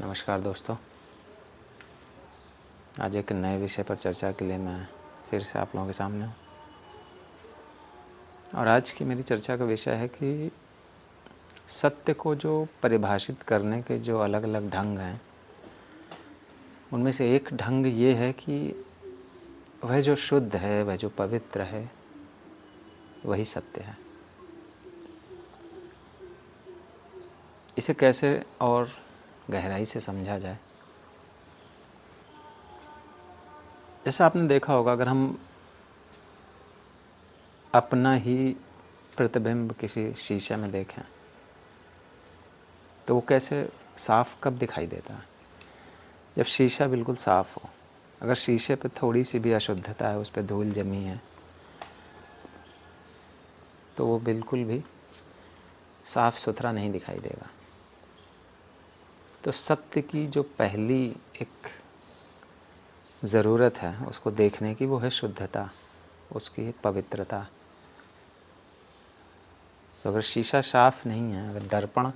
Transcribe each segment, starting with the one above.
नमस्कार दोस्तों, आज एक नए विषय पर चर्चा के लिए मैं फिर से आप लोगों के सामने हूँ। और आज की मेरी चर्चा का विषय है कि सत्य को जो परिभाषित करने के जो अलग अलग ढंग हैं, उनमें से एक ढंग ये है कि वह जो शुद्ध है, वह जो पवित्र है, वही सत्य है। इसे कैसे और गहराई से समझा जाए? जैसा आपने देखा होगा, अगर हम अपना ही प्रतिबिंब किसी शीशे में देखें तो वो कैसे साफ कब दिखाई देता है? जब शीशा बिल्कुल साफ हो। अगर शीशे पे थोड़ी सी भी अशुद्धता है, उस पर धूल जमी है, तो वो बिल्कुल भी साफ सुथरा नहीं दिखाई देगा। तो सत्य की जो पहली एक ज़रूरत है उसको देखने की, वो है शुद्धता, उसकी पवित्रता। तो अगर शीशा साफ नहीं है, अगर दर्पण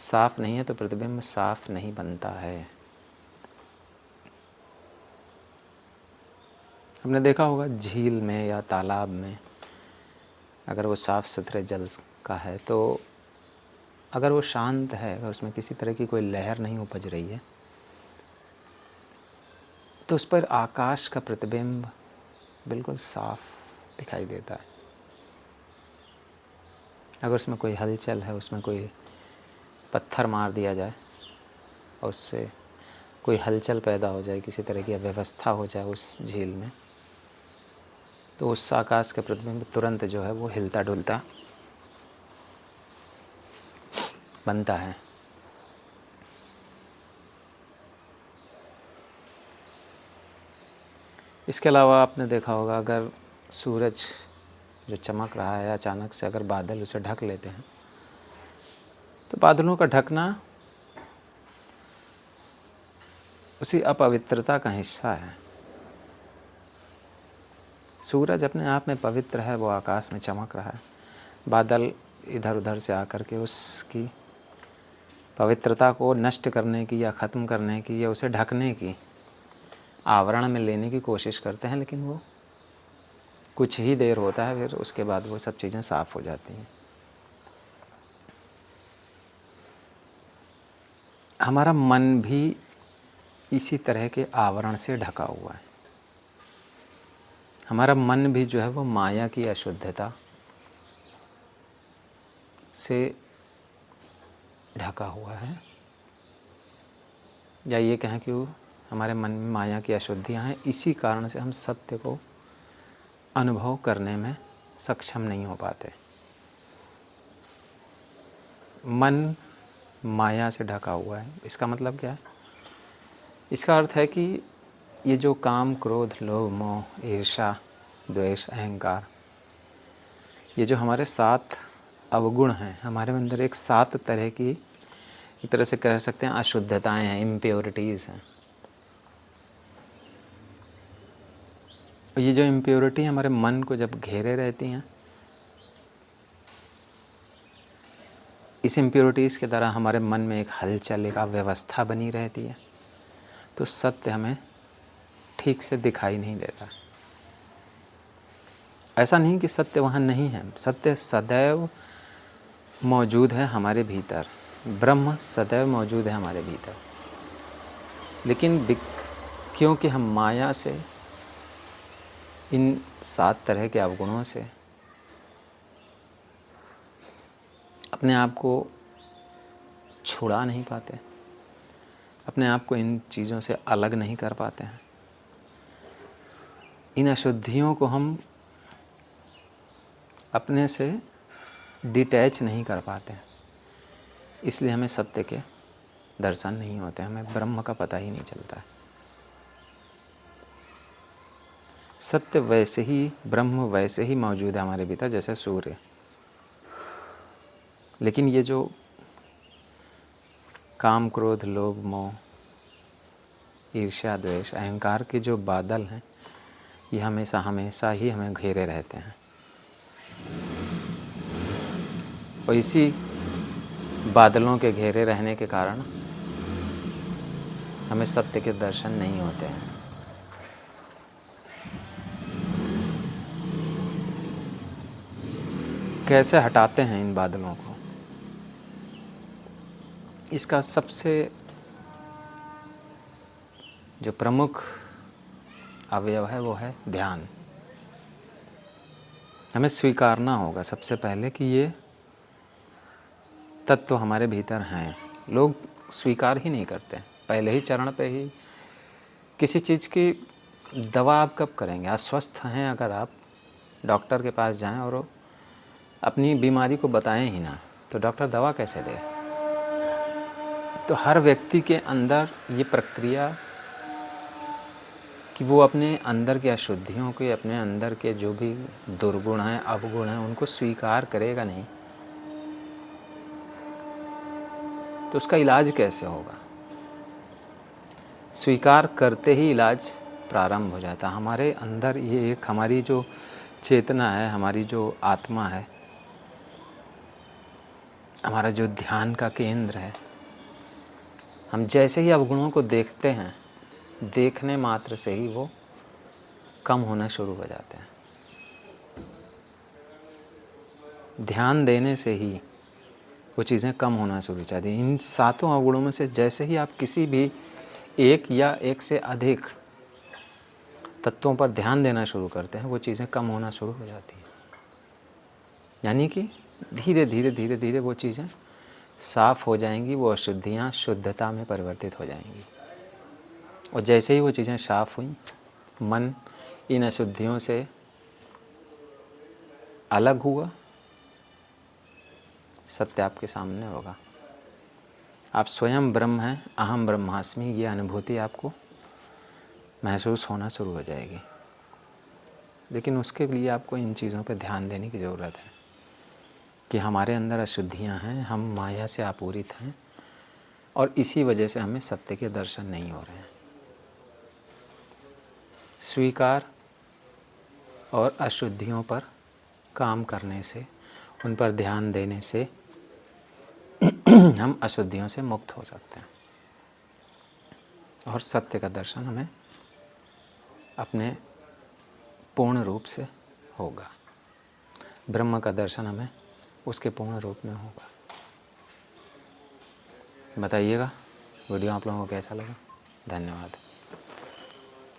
साफ नहीं है, तो प्रतिबिंब साफ नहीं बनता है। हमने देखा होगा झील में या तालाब में, अगर वो साफ़ सुथरे जल का है, तो अगर वो शांत है, अगर उसमें किसी तरह की कोई लहर नहीं उपज रही है, तो उस पर आकाश का प्रतिबिंब बिल्कुल साफ दिखाई देता है। अगर उसमें कोई हलचल है, उसमें कोई पत्थर मार दिया जाए और उससे कोई हलचल पैदा हो जाए, किसी तरह की अव्यवस्था हो जाए उस झील में, तो उस आकाश का प्रतिबिंब तुरंत जो है वो हिलता डुलता बनता है। इसके अलावा आपने देखा होगा, अगर सूरज जो चमक रहा है, अचानक से अगर बादल उसे ढक लेते हैं, तो बादलों का ढकना उसी अपवित्रता का हिस्सा है। सूरज अपने आप में पवित्र है, वो आकाश में चमक रहा है। बादल इधर उधर से आकर के उसकी पवित्रता को नष्ट करने की या ख़त्म करने की या उसे ढकने की, आवरण में लेने की कोशिश करते हैं, लेकिन वो कुछ ही देर होता है, फिर उसके बाद वो सब चीज़ें साफ़ हो जाती हैं। हमारा मन भी इसी तरह के आवरण से ढका हुआ है। हमारा मन भी जो है वो माया की अशुद्धता से ढका हुआ है, या ये कहें कि वो हमारे मन में माया की अशुद्धियाँ हैं। इसी कारण से हम सत्य को अनुभव करने में सक्षम नहीं हो पाते। मन माया से ढका हुआ है। इसका मतलब क्या है? इसका अर्थ है कि ये जो काम, क्रोध, लोभ, मोह, ईर्ष्या, द्वेष, अहंकार, ये जो हमारे 7 अवगुण हैं, हमारे अंदर एक 7 तरह की, एक तरह से कह सकते हैं, अशुद्धताएं हैं, इम्प्योरिटीज़ हैं। ये जो इम्प्योरिटी हमारे मन को जब घेरे रहती हैं, इस इम्प्योरिटीज़ के द्वारा हमारे मन में एक हलचल, एक अव्यवस्था बनी रहती है, तो सत्य हमें ठीक से दिखाई नहीं देता। ऐसा नहीं कि सत्य वहाँ नहीं है, सत्य सदैव मौजूद है हमारे भीतर, ब्रह्म सदैव मौजूद है हमारे भीतर। लेकिन क्योंकि हम माया से, इन 7 तरह के अवगुणों से अपने आप को छुड़ा नहीं पाते, अपने आप को इन चीज़ों से अलग नहीं कर पाते हैं, इन अशुद्धियों को हम अपने से डिटैच नहीं कर पाते, इसलिए हमें सत्य के दर्शन नहीं होते, हमें ब्रह्म का पता ही नहीं चलता है। सत्य वैसे ही, ब्रह्म वैसे ही मौजूद है हमारे भीतर जैसे सूर्य। लेकिन ये जो काम, क्रोध, लोभ, मोह, ईर्ष्या, द्वेष, अहंकार के जो बादल हैं, ये हमेशा हमेशा ही हमें घेरे रहते हैं। और इसी बादलों के घेरे रहने के कारण हमें सत्य के दर्शन नहीं होते हैं। कैसे हटाते हैं इन बादलों को? इसका सबसे जो प्रमुख अवयव है वो है ध्यान। हमें स्वीकारना होगा सबसे पहले कि ये तत्व हमारे भीतर हैं। लोग स्वीकार ही नहीं करते। पहले ही चरण पे ही किसी चीज़ की दवा आप कब करेंगे? अस्वस्थ हैं अगर आप डॉक्टर के पास जाएं और अपनी बीमारी को बताएं ही ना, तो डॉक्टर दवा कैसे दे? तो हर व्यक्ति के अंदर ये प्रक्रिया कि वो अपने अंदर की अशुद्धियों के, अपने अंदर के जो भी दुर्गुण हैं, अवगुण हैं, उनको स्वीकार करेगा नहीं तो उसका इलाज कैसे होगा? स्वीकार करते ही इलाज प्रारंभ हो जाता है। हमारे अंदर ये एक हमारी जो चेतना है, हमारी जो आत्मा है, हमारा जो ध्यान का केंद्र है, हम जैसे ही अवगुणों को देखते हैं, देखने मात्र से ही वो कम होना शुरू हो जाते हैं। ध्यान देने से ही वो चीज़ें कम होना शुरू हो जाती हैं। इन सातों अवगुणों में से जैसे ही आप किसी भी एक या एक से अधिक तत्वों पर ध्यान देना शुरू करते हैं, वो चीज़ें कम होना शुरू हो जाती हैं। यानी कि धीरे धीरे धीरे धीरे वो चीज़ें साफ़ हो जाएंगी, वो अशुद्धियाँ शुद्धता में परिवर्तित हो जाएंगी। और जैसे ही वो चीज़ें साफ़ हुई, मन इन अशुद्धियों से अलग हुआ, सत्य आपके सामने होगा। आप स्वयं ब्रह्म हैं, अहम ब्रह्मास्मि, ये अनुभूति आपको महसूस होना शुरू हो जाएगी। लेकिन उसके लिए आपको इन चीज़ों पर ध्यान देने की ज़रूरत है कि हमारे अंदर अशुद्धियाँ हैं, हम माया से आपूरित हैं और इसी वजह से हमें सत्य के दर्शन नहीं हो रहे हैं। स्वीकार और अशुद्धियों पर काम करने से, उन पर ध्यान देने से हम अशुद्धियों से मुक्त हो सकते हैं और सत्य का दर्शन हमें अपने पूर्ण रूप से होगा। ब्रह्म का दर्शन हमें उसके पूर्ण रूप में होगा। बताइएगा वीडियो आप लोगों को कैसा लगा। धन्यवाद।